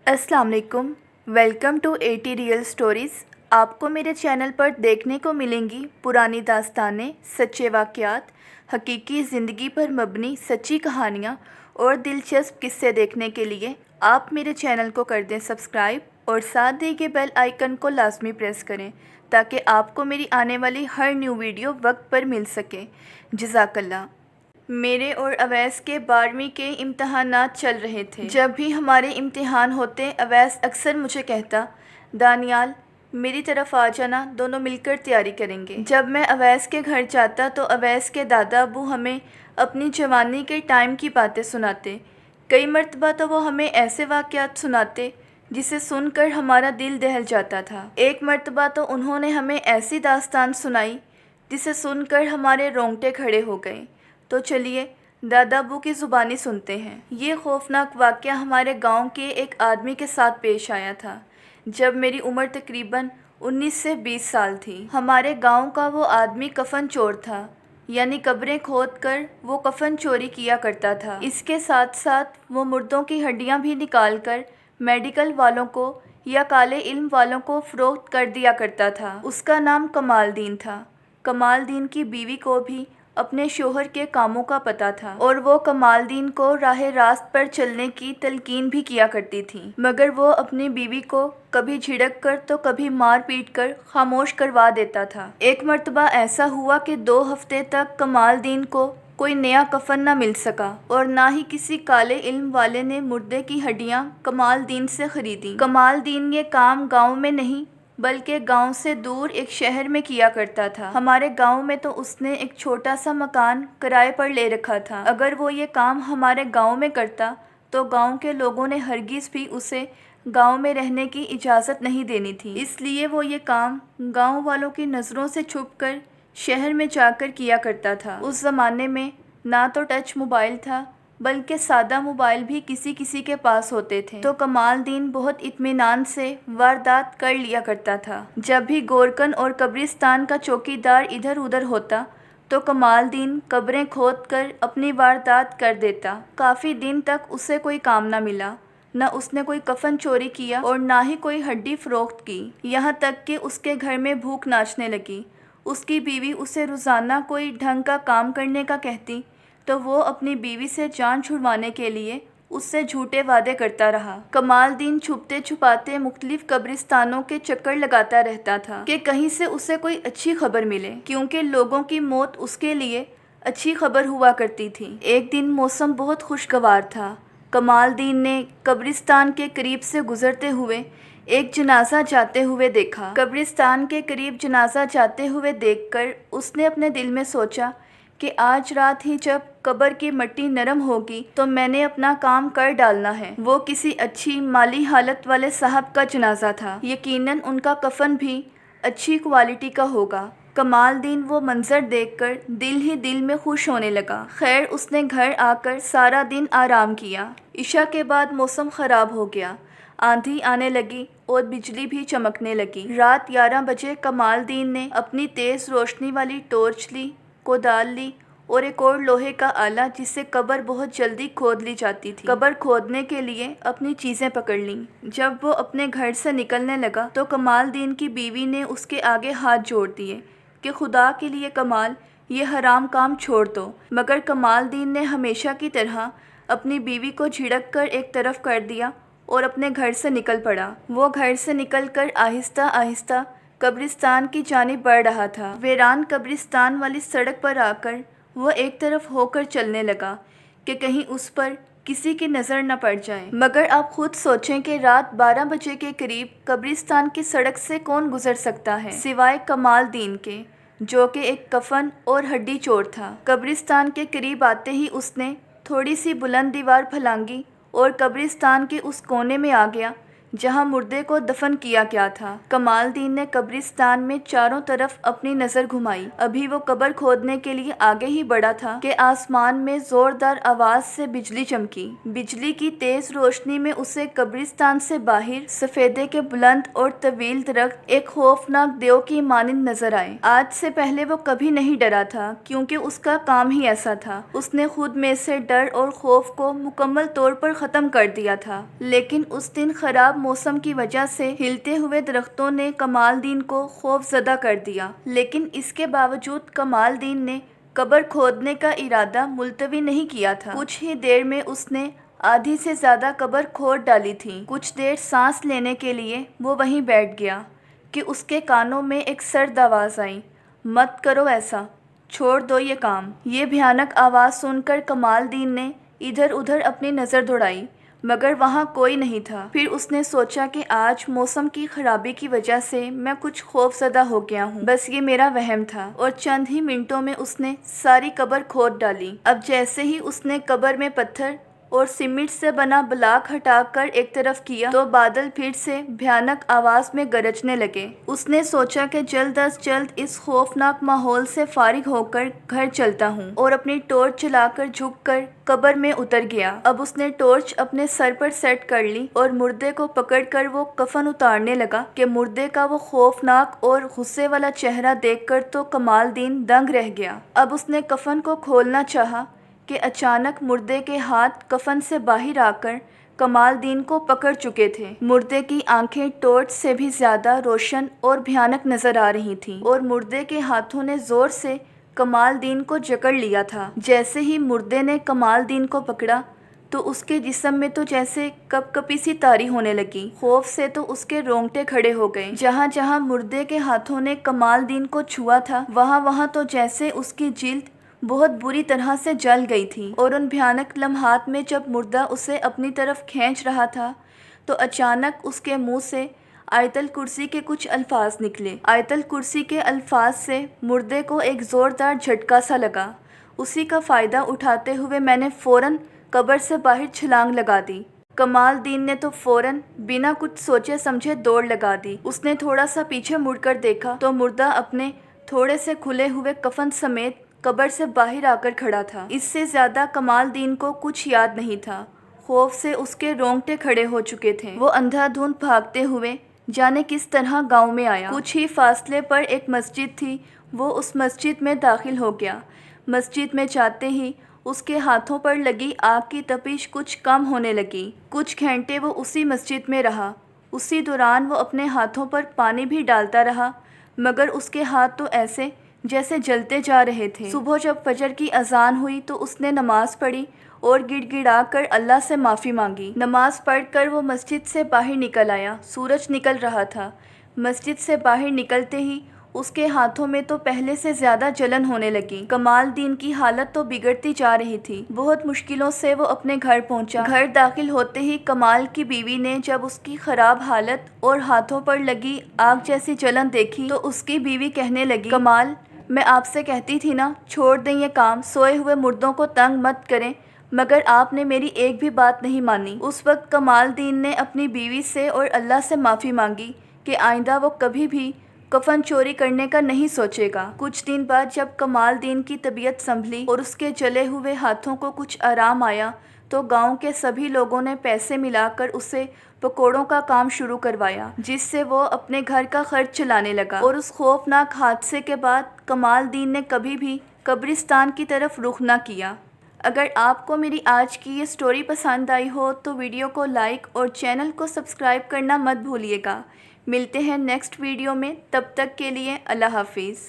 अस्सलाम वालेकुम। Welcome to 80 real stories. आपको मेरे चैनल पर देखने को मिलेंगी पुरानी दास्तानें, सच्चे वाक़यात, हकीकी ज़िंदगी पर मबनी सच्ची कहानियाँ और दिलचस्प किस्से देखने के लिए आप मेरे चैनल को कर दें सब्सक्राइब और साथ दिए गए बेल आइकन को लाजमी प्रेस करें ताकि आपको मेरी आने वाली हर न्यू वीडियो वक्त पर मिल सके। जज़ाकल्लाह। मेरे और अवैस के 12वीं के इम्तहानात चल रहे थे। जब भी हमारे इम्तिहान होते अवैस अक्सर मुझे कहता, दानियाल मेरी तरफ आ जाना, दोनों मिलकर तैयारी करेंगे। जब मैं अवैस के घर जाता तो अवैस के दादा अबू हमें अपनी जवानी के टाइम की बातें सुनाते। कई मर्तबा तो वो हमें ऐसे वाक़यात सुनाते जिसे सुनकर हमारा दिल दहल जाता था। एक मर्तबा तो उन्होंने हमें ऐसी दास्तान सुनाई जिसे सुनकर हमारे रोंगटे खड़े हो गए। तो चलिए दादा अबू की ज़ुबानी सुनते हैं। ये खौफनाक वाक़या हमारे गांव के एक आदमी के साथ पेश आया था जब मेरी उम्र तकरीबन 19 से 20 साल थी। हमारे गांव का वो आदमी कफन चोर था, यानी कब्रें खोद कर वो कफन चोरी किया करता था। इसके साथ साथ वो मुर्दों की हड्डियां भी निकाल कर मेडिकल वालों को या काले इल्म वालों को फ़रोख्त कर दिया करता था। उसका नाम कमालदीन था। कमालदीन की बीवी को भी अपने शोहर के कामों का पता था और वो कमालदीन को राह रास्त पर चलने की तलकीन भी किया करती थी, मगर वो अपनी बीवी को कभी झिड़क कर तो कभी मार पीट कर खामोश करवा देता था। एक मर्तबा ऐसा हुआ कि 2 हफ्ते तक कमालदीन को कोई नया कफन न मिल सका और ना ही किसी काले इल्म वाले ने मुर्दे की हड्डियां कमालदीन से खरीदी। कमालदीन ये काम गाँव में नहीं बल्कि गांव से दूर एक शहर में किया करता था। हमारे गांव में तो उसने एक छोटा सा मकान किराए पर ले रखा था। अगर वो ये काम हमारे गांव में करता तो गांव के लोगों ने हरगिज़ भी उसे गांव में रहने की इजाज़त नहीं देनी थी। इसलिए वो ये काम गांव वालों की नज़रों से छुपकर शहर में जाकर किया करता था। उस ज़माने में ना तो टच मोबाइल था बल्कि सादा मोबाइल भी किसी किसी के पास होते थे। तो कमालदीन बहुत इत्मीनान से वारदात कर लिया करता था। जब भी गोरकन और कब्रिस्तान का चौकीदार इधर उधर होता तो कमालदीन कब्रें खोद कर अपनी वारदात कर देता। काफ़ी दिन तक उसे कोई काम न मिला, न उसने कोई कफन चोरी किया और ना ही कोई हड्डी फ़रोख्त की। यहाँ तक कि उसके घर में भूख नाचने लगी। उसकी बीवी उसे रोज़ाना कोई ढंग का काम करने का कहती तो वो अपनी बीवी से जान छुड़वाने के लिए उससे झूठे वादे करता रहा। कमालदीन छुपते छुपाते मुख्तलिफ कब्रिस्तानों के चक्कर लगाता रहता था कि कहीं से उसे कोई अच्छी खबर मिले, क्योंकि लोगों की मौत उसके लिए अच्छी खबर हुआ करती थी। एक दिन मौसम बहुत खुशगवार था। कमालदीन ने कब्रिस्तान के करीब से गुजरते हुए एक जनाजा जाते हुए देखा। कब्रिस्तान के करीब जनाजा जाते हुए देखकर उसने अपने दिल में सोचा कि आज रात ही जब कब्र की मिट्टी नरम होगी तो मैंने अपना काम कर डालना है। वो किसी अच्छी माली हालत वाले साहब का जनाजा था। यकीनन उनका कफन भी अच्छी क्वालिटी का होगा। कमालदीन वो मंजर देखकर दिल ही दिल में खुश होने लगा। खैर उसने घर आकर सारा दिन आराम किया। इशा के बाद मौसम ख़राब हो गया। आंधी आने लगी और बिजली भी चमकने लगी। रात 11 बजे कमालदीन ने अपनी तेज़ रोशनी वाली टॉर्च ली, कोदाल ली और एक और लोहे का आला जिससे कब्र बहुत जल्दी खोद ली जाती थी। कब्र खोदने के लिए अपनी चीज़ें पकड़ लीं। जब वो अपने घर से निकलने लगा तो कमालदीन की बीवी ने उसके आगे हाथ जोड़ दिए कि खुदा के लिए कमाल, ये हराम काम छोड़ दो। मगर कमालदीन ने हमेशा की तरह अपनी बीवी को झिड़क कर एक तरफ कर दिया और अपने घर से निकल पड़ा। वो घर से निकलकर आहिस्ता आहिस्ता कब्रिस्तान की जानिब बढ़ रहा था। वीरान कब्रिस्तान वाली सड़क पर आकर वो एक तरफ होकर चलने लगा कि कहीं उस पर किसी की नज़र न पड़ जाए। मगर आप खुद सोचें कि रात 12 बजे के करीब कब्रिस्तान की सड़क से कौन गुजर सकता है सिवाय कमालदीन के, जो कि एक कफन और हड्डी चोर था। कब्रिस्तान के करीब आते ही उसने थोड़ी सी बुलंद दीवार फलांगी और कब्रिस्तान के उस कोने में आ गया جہاں مردے کو دفن کیا گیا تھا۔ کمال الدین نے قبرستان میں چاروں طرف اپنی نظر گھمائی۔ ابھی وہ قبر کھودنے کے لیے آگے ہی بڑھا تھا کہ آسمان میں زوردار آواز سے بجلی چمکی۔ بجلی کی تیز روشنی میں اسے قبرستان سے باہر سفیدے کے بلند اور طویل درخت ایک خوفناک دیو کی مانند نظر آئے۔ آج سے پہلے وہ کبھی نہیں ڈرا تھا، کیونکہ اس کا کام ہی ایسا تھا۔ اس نے خود میں سے ڈر اور خوف کو مکمل طور پر ختم کر دیا تھا۔ لیکن اس دن خراب موسم کی وجہ سے ہلتے ہوئے درختوں نے کمال الدین کو خوف زدہ کر دیا۔ لیکن اس کے باوجود کمال الدین نے قبر کھودنے کا ارادہ ملتوی نہیں کیا تھا۔ کچھ ہی دیر میں اس نے آدھی سے زیادہ قبر کھود ڈالی تھی۔ کچھ دیر سانس لینے کے لیے وہ وہیں بیٹھ گیا کہ اس کے کانوں میں ایک سرد آواز آئی، مت کرو ایسا، چھوڑ دو یہ کام۔ یہ بھیانک آواز سن کر کمال الدین نے ادھر ادھر اپنی نظر دوڑائی، مگر وہاں کوئی نہیں تھا۔ پھر اس نے سوچا کہ آج موسم کی خرابی کی وجہ سے میں کچھ خوف زدہ ہو گیا ہوں، بس یہ میرا وہم تھا، اور چند ہی منٹوں میں اس نے ساری قبر کھود ڈالی۔ اب جیسے ہی اس نے قبر میں پتھر اور سیمنٹ سے بنا بلاک ہٹا کر ایک طرف کیا تو بادل پھر سے بھیانک آواز میں گرجنے لگے۔ اس نے سوچا کہ جلد از جلد اس خوفناک ماحول سے فارغ ہو کر گھر چلتا ہوں، اور اپنی ٹارچ چلا کر جھک کر قبر میں اتر گیا۔ اب اس نے ٹارچ اپنے سر پر سیٹ کر لی اور مردے کو پکڑ کر وہ کفن اتارنے لگا کہ مردے کا وہ خوفناک اور غصے والا چہرہ دیکھ کر تو کمال الدین دنگ رہ گیا۔ اب اس نے کفن کو کھولنا چاہا کہ اچانک مردے کے ہاتھ کفن سے باہر آ کر کمال الدین کو پکڑ چکے تھے۔ مردے کی آنکھیں ٹارچ سے بھی زیادہ روشن اور بھیانک نظر آ رہی تھیں، اور مردے کے ہاتھوں نے زور سے کمال الدین کو جکڑ لیا تھا۔ جیسے ہی مردے نے کمال الدین کو پکڑا تو اس کے جسم میں تو جیسے کپ کپی سی طاری ہونے لگی۔ خوف سے تو اس کے رونگٹے کھڑے ہو گئے۔ جہاں جہاں مردے کے ہاتھوں نے کمال الدین کو چھوا تھا، وہاں وہاں تو جیسے اس کی جلد بہت بری طرح سے جل گئی تھی۔ اور ان بھیانک لمحات میں جب مردہ اسے اپنی طرف کھینچ رہا تھا تو اچانک اس کے منہ سے آیت الکرسی کے کچھ الفاظ نکلے۔ آیت الکرسی کے الفاظ سے مردے کو ایک زوردار جھٹکا سا لگا۔ اسی کا فائدہ اٹھاتے ہوئے میں نے فوراً قبر سے باہر چھلانگ لگا دی۔ کمال الدین نے تو فوراً بنا کچھ سوچے سمجھے دوڑ لگا دی۔ اس نے تھوڑا سا پیچھے مڑ کر دیکھا تو مردہ اپنے تھوڑے سے کھلے ہوئے کفن سمیت قبر سے باہر آ کر کھڑا تھا۔ اس سے زیادہ کمال الدین کو کچھ یاد نہیں تھا۔ خوف سے اس کے رونگٹے کھڑے ہو چکے تھے۔ وہ اندھا دھند بھاگتے ہوئے جانے کس طرح گاؤں میں آیا۔ کچھ ہی فاصلے پر ایک مسجد تھی، وہ اس مسجد میں داخل ہو گیا۔ مسجد میں جاتے ہی اس کے ہاتھوں پر لگی آگ کی تپش کچھ کم ہونے لگی۔ کچھ گھنٹے وہ اسی مسجد میں رہا۔ اسی دوران وہ اپنے ہاتھوں پر پانی بھی ڈالتا رہا، مگر اس کے ہاتھ تو ایسے جیسے جلتے جا رہے تھے۔ صبح جب فجر کی اذان ہوئی تو اس نے نماز پڑھی اور گڑ گڑا کر اللہ سے معافی مانگی۔ نماز پڑھ کر وہ مسجد سے باہر نکل آیا۔ سورج نکل رہا تھا۔ مسجد سے باہر نکلتے ہی اس کے ہاتھوں میں تو پہلے سے زیادہ جلن ہونے لگی۔ کمال الدین کی حالت تو بگڑتی جا رہی تھی۔ بہت مشکلوں سے وہ اپنے گھر پہنچا۔ گھر داخل ہوتے ہی کمال کی بیوی نے جب اس کی خراب حالت اور ہاتھوں پر لگی آگ جیسی جلن دیکھی تو اس کی بیوی کہنے لگی، کمال، میں آپ سے کہتی تھی نا، چھوڑ دیں یہ کام، سوئے ہوئے مردوں کو تنگ مت کریں، مگر آپ نے میری ایک بھی بات نہیں مانی۔ اس وقت کمال الدین نے اپنی بیوی سے اور اللہ سے معافی مانگی کہ آئندہ وہ کبھی بھی کفن چوری کرنے کا نہیں سوچے گا۔ کچھ دن بعد جب کمال الدین کی طبیعت سنبھلی اور اس کے جلے ہوئے ہاتھوں کو کچھ آرام آیا تو گاؤں کے سبھی لوگوں نے پیسے ملا کر اسے پکوڑوں کا کام شروع کروایا، جس سے وہ اپنے گھر کا خرچ چلانے لگا۔ اور اس خوفناک حادثے کے بعد کمال الدین نے کبھی بھی قبرستان کی طرف رخ نہ کیا۔ اگر آپ کو میری آج کی یہ سٹوری پسند آئی ہو تو ویڈیو کو لائک اور چینل کو سبسکرائب کرنا مت بھولیے گا۔ ملتے ہیں نیکسٹ ویڈیو میں، تب تک کے لیے اللہ حافظ۔